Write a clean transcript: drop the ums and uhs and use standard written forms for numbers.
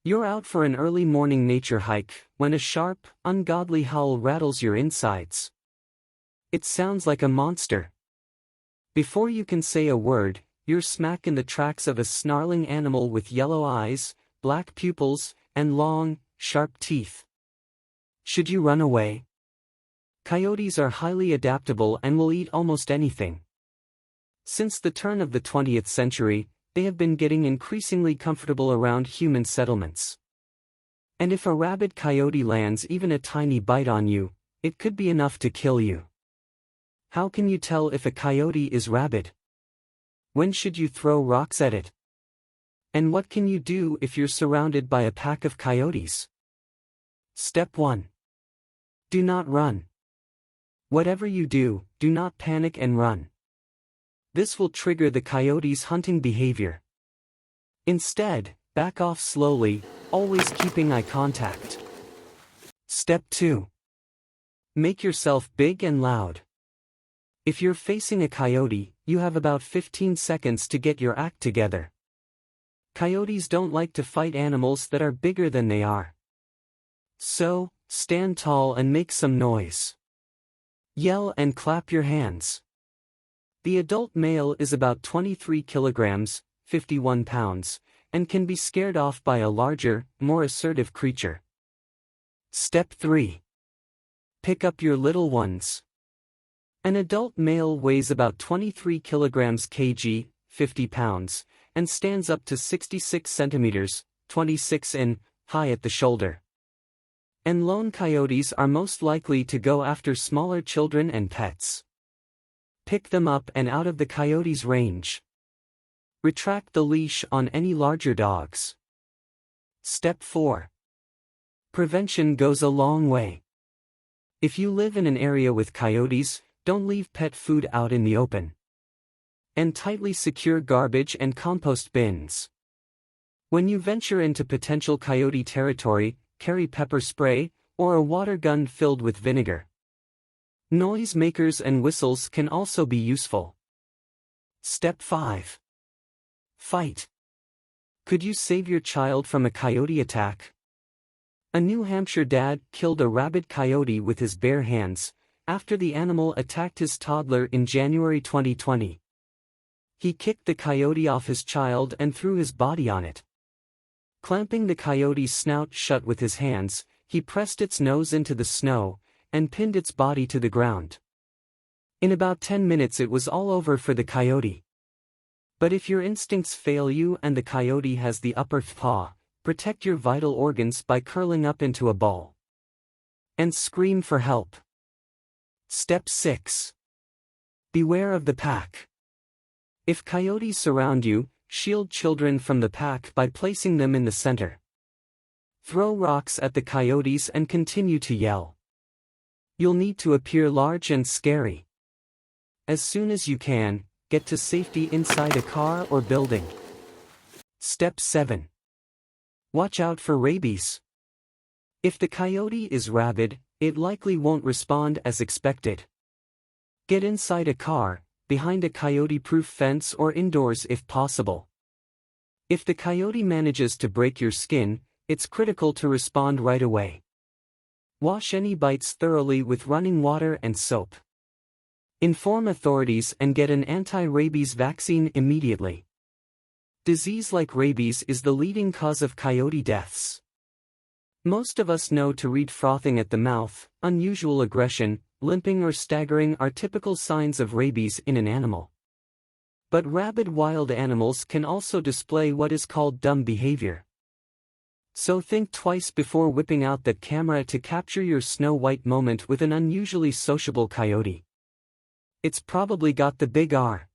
You're out for an early morning nature hike when a sharp, ungodly howl rattles your insides. It sounds like a monster. Before you can say a word, you're smack in the tracks of a snarling animal with yellow eyes, black pupils, and long, sharp teeth. Should you run away? Coyotes are highly adaptable and will eat almost anything. Since the turn of the 20th century, they have been getting increasingly comfortable around human settlements. And if a rabid coyote lands even a tiny bite on you, it could be enough to kill you. How can you tell if a coyote is rabid? When should you throw rocks at it? And what can you do if you're surrounded by a pack of coyotes? Step 1. Do not run. Whatever you do, do not panic and run. This will trigger the coyote's hunting behavior. Instead, back off slowly, always keeping eye contact. Step 2. Make yourself big and loud. If you're facing a coyote, you have about 15 seconds to get your act together. Coyotes don't like to fight animals that are bigger than they are. So, stand tall and make some noise. Yell and clap your hands. The adult male is about 23 kilograms, 51 pounds, and can be scared off by a larger, more assertive creature. Step 3. Pick up your little ones. An adult male weighs about 23 kilograms kg, 50 pounds, and stands up to 66 centimeters, 26 in, high at the shoulder. And lone coyotes are most likely to go after smaller children and pets. Pick them up and out of the coyote's range. Retract the leash on any larger dogs. Step 4. Prevention goes a long way. If you live in an area with coyotes, don't leave pet food out in the open. And tightly secure garbage and compost bins. When you venture into potential coyote territory, carry pepper spray, or a water gun filled with vinegar. Noise makers and whistles can also be useful. Step 5. Fight. Could you save your child from a coyote attack? A New Hampshire dad killed a rabid coyote with his bare hands, after the animal attacked his toddler in January 2020. He kicked the coyote off his child and threw his body on it. Clamping the coyote's snout shut with his hands, he pressed its nose into the snow, and pinned its body to the ground. In about 10 minutes it was all over for the coyote. But if your instincts fail you and the coyote has the upper paw, protect your vital organs by curling up into a ball. And scream for help. Step 6. Beware of the pack. If coyotes surround you, shield children from the pack by placing them in the center. Throw rocks at the coyotes and continue to yell. You'll need to appear large and scary. As soon as you can, get to safety inside a car or building. Step 7. Watch out for rabies. If the coyote is rabid, it likely won't respond as expected. Get inside a car, behind a coyote-proof fence or indoors if possible. If the coyote manages to break your skin, it's critical to respond right away. Wash any bites thoroughly with running water and soap. Inform authorities and get an anti-rabies vaccine immediately. Disease like rabies is the leading cause of coyote deaths. Most of us know to read frothing at the mouth, unusual aggression, limping or staggering are typical signs of rabies in an animal. But rabid wild animals can also display what is called dumb behavior. So think twice before whipping out that camera to capture your Snow White moment with an unusually sociable coyote. It's probably got the big R.